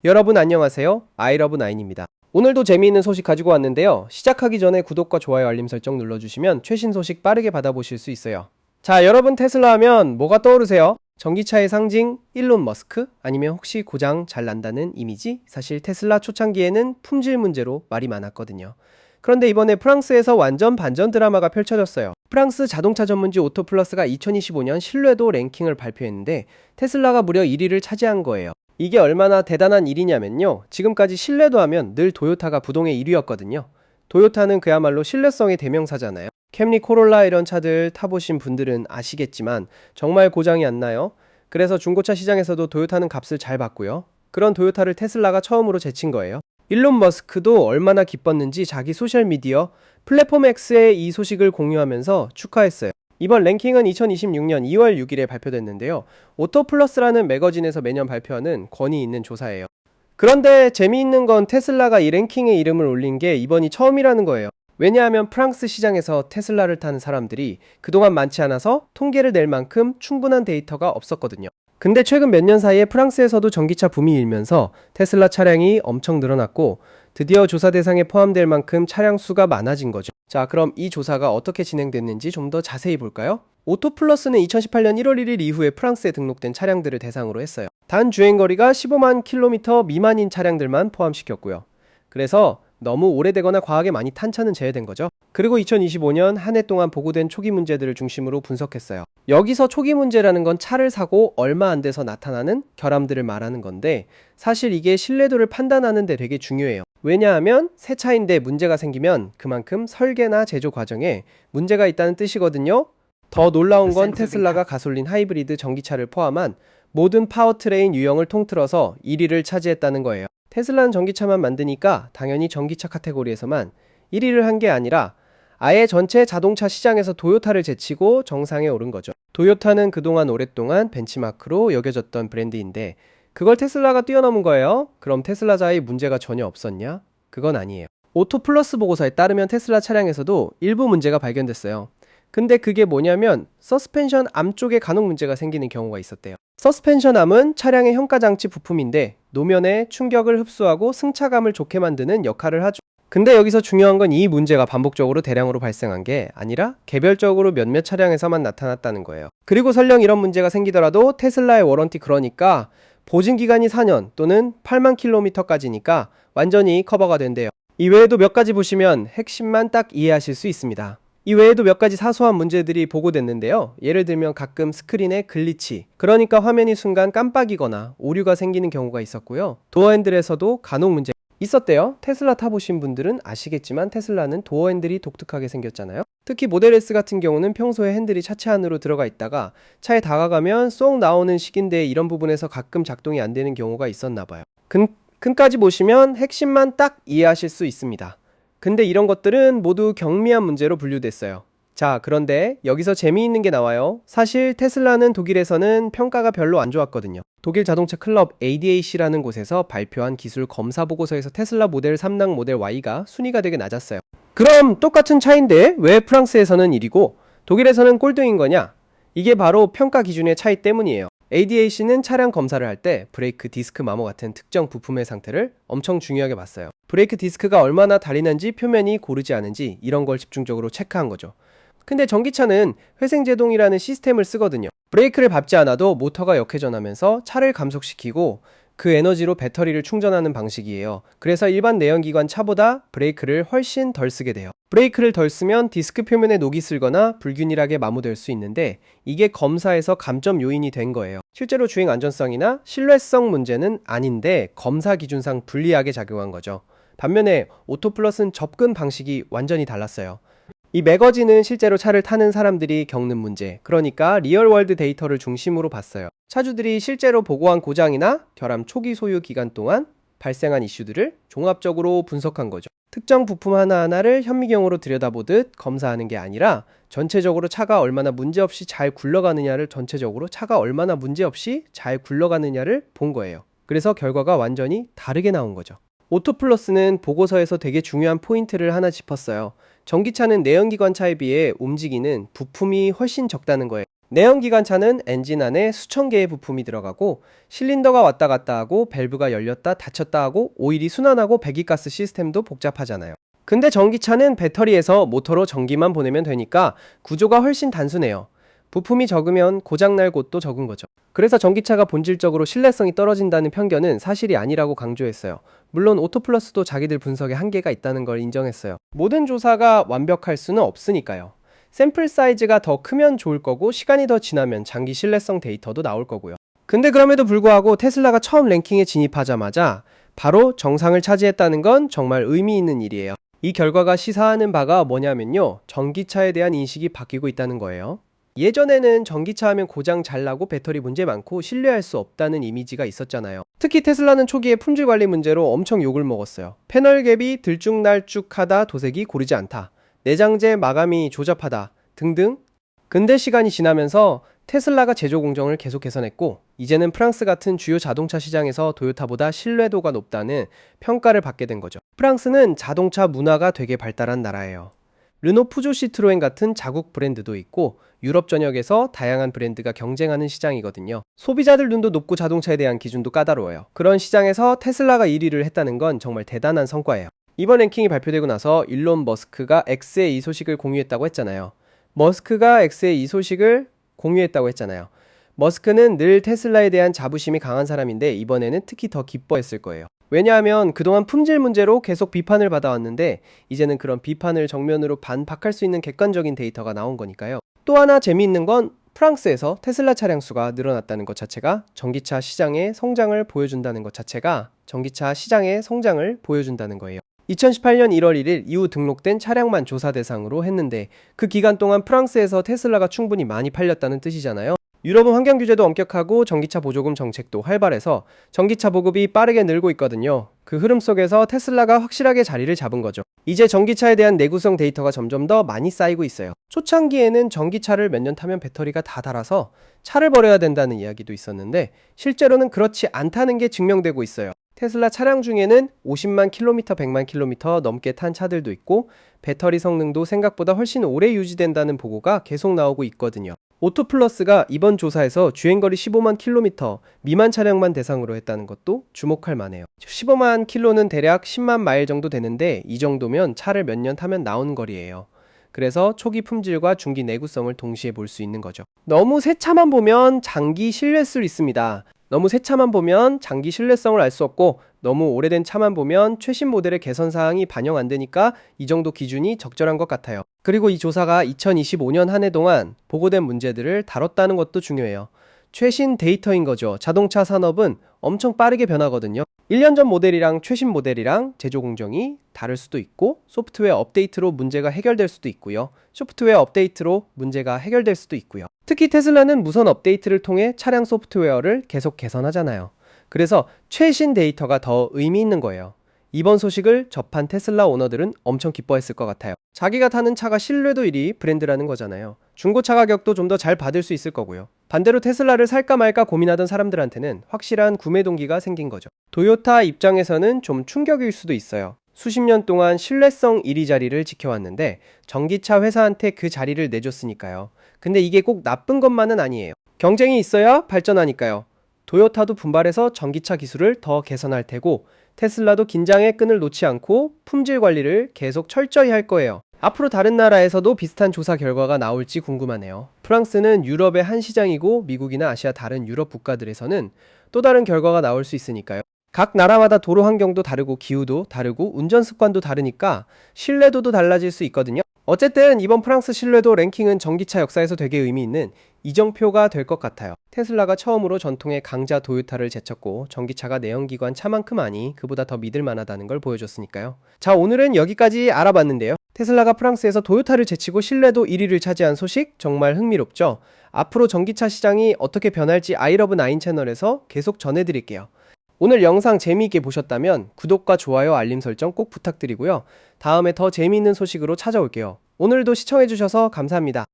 여러분 안녕하세요. 아이러브9입니다. 오늘도 재미있는 소식 가지고 왔는데요. 시작하기 전에 구독과 좋아요 알림 설정 눌러주시면 최신 소식 빠르게 받아보실 수 있어요. 자, 여러분 테슬라 하면 뭐가 떠오르세요? 전기차의 상징 일론 머스크? 아니면 혹시 고장 잘 난다는 이미지? 사실 테슬라 초창기에는 품질 문제로 말이 많았거든요. 그런데 이번에 프랑스에서 완전 반전 드라마가 펼쳐졌어요. 프랑스 자동차 전문지 오토플러스가 2025년 신뢰도 랭킹을 발표했는데 테슬라가 무려 1위를 차지한 거예요. 이게 얼마나 대단한 일이냐면요. 지금까지 신뢰도 하면 늘 도요타가 부동의 1위였거든요. 도요타는 그야말로 신뢰성의 대명사잖아요. 캠리 코롤라 이런 차들 타보신 분들은 아시겠지만 정말 고장이 안 나요. 그래서 중고차 시장에서도 도요타는 값을 잘 받고요. 그런 도요타를 테슬라가 처음으로 제친 거예요. 일론 머스크도 얼마나 기뻤는지 자기 소셜미디어 플랫폼 X에 이 소식을 공유하면서 축하했어요. 이번 랭킹은 2026년 2월 6일에 발표됐는데요. 오토플러스라는 매거진에서 매년 발표하는 권위 있는 조사예요. 그런데 재미있는 건 테슬라가 이 랭킹에 이름을 올린 게 이번이 처음이라는 거예요. 왜냐하면 프랑스 시장에서 테슬라를 타는 사람들이 그동안 많지 않아서 통계를 낼 만큼 충분한 데이터가 없었거든요. 근데 최근 몇 년 사이에 프랑스에서도 전기차 붐이 일면서 테슬라 차량이 엄청 늘어났고 드디어 조사 대상에 포함될 만큼 차량 수가 많아진 거죠. 자, 그럼 이 조사가 어떻게 진행됐는지 좀 더 자세히 볼까요? 오토플러스는 2018년 1월 1일 이후에 프랑스에 등록된 차량들을 대상으로 했어요. 단 주행거리가 15만 킬로미터 미만인 차량들만 포함시켰고요. 그래서 너무 오래되거나 과하게 많이 탄 차는 제외된 거죠. 그리고 2025년 한 해 동안 보고된 초기 문제들을 중심으로 분석했어요. 여기서 초기 문제라는 건 차를 사고 얼마 안 돼서 나타나는 결함들을 말하는 건데 사실 이게 신뢰도를 판단하는 데 되게 중요해요. 왜냐하면 새 차인데 문제가 생기면 그만큼 설계나 제조 과정에 문제가 있다는 뜻이거든요. 더 놀라운 건 테슬라가 가솔린 하이브리드 전기차를 포함한 모든 파워트레인 유형을 통틀어서 1위를 차지했다는 거예요. 테슬라는 전기차만 만드니까 당연히 전기차 카테고리에서만 1위를 한 게 아니라 아예 전체 자동차 시장에서 도요타를 제치고 정상에 오른 거죠. 도요타는 그동안 오랫동안 벤치마크로 여겨졌던 브랜드인데 그걸 테슬라가 뛰어넘은 거예요. 그럼 테슬라자의 문제가 전혀 없었냐? 그건 아니에요. 오토플러스 보고서에 따르면 테슬라 차량에서도 일부 문제가 발견됐어요. 근데 그게 뭐냐면 서스펜션 암 쪽에 간혹 문제가 생기는 경우가 있었대요. 서스펜션 암은 차량의 현가장치 부품인데 노면에 충격을 흡수하고 승차감을 좋게 만드는 역할을 하죠. 근데 여기서 중요한 건 이 문제가 반복적으로 대량으로 발생한 게 아니라 개별적으로 몇몇 차량에서만 나타났다는 거예요. 그리고 설령 이런 문제가 생기더라도 테슬라의 워런티, 그러니까 보증기간이 4년 또는 8만 킬로미터까지니까 완전히 커버가 된대요. 이 외에도 몇 가지 보시면 핵심만 딱 이해하실 수 있습니다. 이 외에도 몇 가지 사소한 문제들이 보고됐는데요. 예를 들면 가끔 스크린의 글리치, 그러니까 화면이 순간 깜빡이거나 오류가 생기는 경우가 있었고요. 도어 핸들에서도 간혹 문제가 있었대요. 테슬라 타보신 분들은 아시겠지만 테슬라는 도어 핸들이 독특하게 생겼잖아요. 특히 모델 S 같은 경우는 평소에 핸들이 차체 안으로 들어가 있다가 차에 다가가면 쏙 나오는 식인데 이런 부분에서 가끔 작동이 안 되는 경우가 있었나 봐요. 근까지 보시면 핵심만 딱 이해하실 수 있습니다. 근데 이런 것들은 모두 경미한 문제로 분류됐어요. 자, 그런데 여기서 재미있는 게 나와요. 사실 테슬라는 독일에서는 평가가 별로 안 좋았거든요. 독일 자동차 클럽 ADAC라는 곳에서 발표한 기술 검사 보고서에서 테슬라 모델 3랑 모델 Y가 순위가 되게 낮았어요. 그럼 똑같은 차인데 왜 프랑스에서는 1위고 독일에서는 꼴등인 거냐? 이게 바로 평가 기준의 차이 때문이에요. ADAC는 차량 검사를 할 때 브레이크 디스크 마모 같은 특정 부품의 상태를 엄청 중요하게 봤어요. 브레이크 디스크가 얼마나 다리는지, 표면이 고르지 않은지 이런 걸 집중적으로 체크한 거죠. 근데 전기차는 회생제동이라는 시스템을 쓰거든요. 브레이크를 밟지 않아도 모터가 역회전하면서 차를 감속시키고 그 에너지로 배터리를 충전하는 방식이에요. 그래서 일반 내연기관 차보다 브레이크를 훨씬 덜 쓰게 돼요. 브레이크를 덜 쓰면 디스크 표면에 녹이 슬거나 불균일하게 마모될 수 있는데 이게 검사에서 감점 요인이 된 거예요. 실제로 주행 안전성이나 신뢰성 문제는 아닌데 검사 기준상 불리하게 작용한 거죠. 반면에 오토플러스는 접근 방식이 완전히 달랐어요. 이 매거진은 실제로 차를 타는 사람들이 겪는 문제, 그러니까 리얼월드 데이터를 중심으로 봤어요. 차주들이 실제로 보고한 고장이나 결함 초기 소유 기간 동안 발생한 이슈들을 종합적으로 분석한 거죠. 특정 부품 하나하나를 현미경으로 들여다보듯 검사하는 게 아니라 전체적으로 차가 얼마나 문제없이 잘 굴러가느냐를 본 거예요. 그래서 결과가 완전히 다르게 나온 거죠. 오토플러스는 보고서에서 되게 중요한 포인트를 하나 짚었어요. 전기차는 내연기관 차에 비해 움직이는 부품이 훨씬 적다는 거예요. 내연기관차는 엔진 안에 수천 개의 부품이 들어가고 실린더가 왔다 갔다 하고 밸브가 열렸다 닫혔다 하고 오일이 순환하고 배기가스 시스템도 복잡하잖아요. 근데 전기차는 배터리에서 모터로 전기만 보내면 되니까 구조가 훨씬 단순해요. 부품이 적으면 고장날 곳도 적은 거죠. 그래서 전기차가 본질적으로 신뢰성이 떨어진다는 편견은 사실이 아니라고 강조했어요. 물론 오토플러스도 자기들 분석에 한계가 있다는 걸 인정했어요. 모든 조사가 완벽할 수는 없으니까요. 샘플 사이즈가 더 크면 좋을 거고 시간이 더 지나면 장기 신뢰성 데이터도 나올 거고요. 근데 그럼에도 불구하고 테슬라가 처음 랭킹에 진입하자마자 바로 정상을 차지했다는 건 정말 의미 있는 일이에요. 이 결과가 시사하는 바가 뭐냐면요. 전기차에 대한 인식이 바뀌고 있다는 거예요. 예전에는 전기차 하면 고장 잘 나고 배터리 문제 많고 신뢰할 수 없다는 이미지가 있었잖아요. 특히 테슬라는 초기에 품질 관리 문제로 엄청 욕을 먹었어요. 패널 갭이 들쭉날쭉하다, 도색이 고르지 않다, 내장재 마감이 조잡하다 등등. 근데 시간이 지나면서 테슬라가 제조 공정을 계속 개선했고 이제는 프랑스 같은 주요 자동차 시장에서 도요타보다 신뢰도가 높다는 평가를 받게 된 거죠. 프랑스는 자동차 문화가 되게 발달한 나라예요. 르노, 푸조, 시트로엔 같은 자국 브랜드도 있고 유럽 전역에서 다양한 브랜드가 경쟁하는 시장이거든요. 소비자들 눈도 높고 자동차에 대한 기준도 까다로워요. 그런 시장에서 테슬라가 1위를 했다는 건 정말 대단한 성과예요. 이번 랭킹이 발표되고 나서 일론 머스크가 X에 이 소식을 공유했다고 했잖아요. 머스크는 늘 테슬라에 대한 자부심이 강한 사람인데 이번에는 특히 더 기뻐했을 거예요. 왜냐하면 그동안 품질 문제로 계속 비판을 받아왔는데 이제는 그런 비판을 정면으로 반박할 수 있는 객관적인 데이터가 나온 거니까요. 또 하나 재미있는 건 프랑스에서 테슬라 차량 수가 늘어났다는 것 자체가 전기차 시장의 성장을 보여준다는 거예요. 2018년 1월 1일 이후 등록된 차량만 조사 대상으로 했는데 그 기간 동안 프랑스에서 테슬라가 충분히 많이 팔렸다는 뜻이잖아요. 유럽은 환경 규제도 엄격하고 전기차 보조금 정책도 활발해서 전기차 보급이 빠르게 늘고 있거든요. 그 흐름 속에서 테슬라가 확실하게 자리를 잡은 거죠. 이제 전기차에 대한 내구성 데이터가 점점 더 많이 쌓이고 있어요. 초창기에는 전기차를 몇 년 타면 배터리가 다 닳아서 차를 버려야 된다는 이야기도 있었는데 실제로는 그렇지 않다는 게 증명되고 있어요. 테슬라 차량 중에는 50만 킬로미터, 100만 킬로미터 넘게 탄 차들도 있고 배터리 성능도 생각보다 훨씬 오래 유지된다는 보고가 계속 나오고 있거든요. 오토플러스가 이번 조사에서 주행거리 15만 킬로미터 미만 차량만 대상으로 했다는 것도 주목할 만해요. 15만 킬로는 대략 10만 마일 정도 되는데 이 정도면 차를 몇 년 타면 나오는 거리예요. 그래서 초기 품질과 중기 내구성을 동시에 볼 수 있는 거죠. 너무 새 차만 보면 장기 신뢰성을 알 수 없고 너무 오래된 차만 보면 최신 모델의 개선 사항이 반영 안 되니까 이 정도 기준이 적절한 것 같아요. 그리고 이 조사가 2025년 한 해 동안 보고된 문제들을 다뤘다는 것도 중요해요. 최신 데이터인 거죠. 자동차 산업은 엄청 빠르게 변하거든요. 1년 전 모델이랑 최신 모델이랑 제조 공정이 다를 수도 있고 소프트웨어 업데이트로 문제가 해결될 수도 있고요. 특히 테슬라는 무선 업데이트를 통해 차량 소프트웨어를 계속 개선하잖아요. 그래서 최신 데이터가 더 의미 있는 거예요. 이번 소식을 접한 테슬라 오너들은 엄청 기뻐했을 것 같아요. 자기가 타는 차가 신뢰도 1위 브랜드라는 거잖아요. 중고차 가격도 좀 더 잘 받을 수 있을 거고요. 반대로 테슬라를 살까 말까 고민하던 사람들한테는 확실한 구매 동기가 생긴 거죠. 도요타 입장에서는 좀 충격일 수도 있어요. 수십 년 동안 신뢰성 1위 자리를 지켜왔는데 전기차 회사한테 그 자리를 내줬으니까요. 근데 이게 꼭 나쁜 것만은 아니에요. 경쟁이 있어야 발전하니까요. 도요타도 분발해서 전기차 기술을 더 개선할 테고 테슬라도 긴장의 끈을 놓지 않고 품질 관리를 계속 철저히 할 거예요. 앞으로 다른 나라에서도 비슷한 조사 결과가 나올지 궁금하네요. 프랑스는 유럽의 한 시장이고 미국이나 아시아 다른 유럽 국가들에서는 또 다른 결과가 나올 수 있으니까요. 각 나라마다 도로 환경도 다르고 기후도 다르고 운전 습관도 다르니까 신뢰도도 달라질 수 있거든요. 어쨌든 이번 프랑스 신뢰도 랭킹은 전기차 역사에서 되게 의미 있는 이정표가 될 것 같아요. 테슬라가 처음으로 전통의 강자 도요타를 제쳤고 전기차가 내연기관 차만큼 아니 그보다 더 믿을 만하다는 걸 보여줬으니까요. 자, 오늘은 여기까지 알아봤는데요. 테슬라가 프랑스에서 도요타를 제치고 신뢰도 1위를 차지한 소식 정말 흥미롭죠? 앞으로 전기차 시장이 어떻게 변할지 아이러브9 채널에서 계속 전해드릴게요. 오늘 영상 재미있게 보셨다면 구독과 좋아요, 알림 설정 꼭 부탁드리고요. 다음에 더 재미있는 소식으로 찾아올게요. 오늘도 시청해주셔서 감사합니다.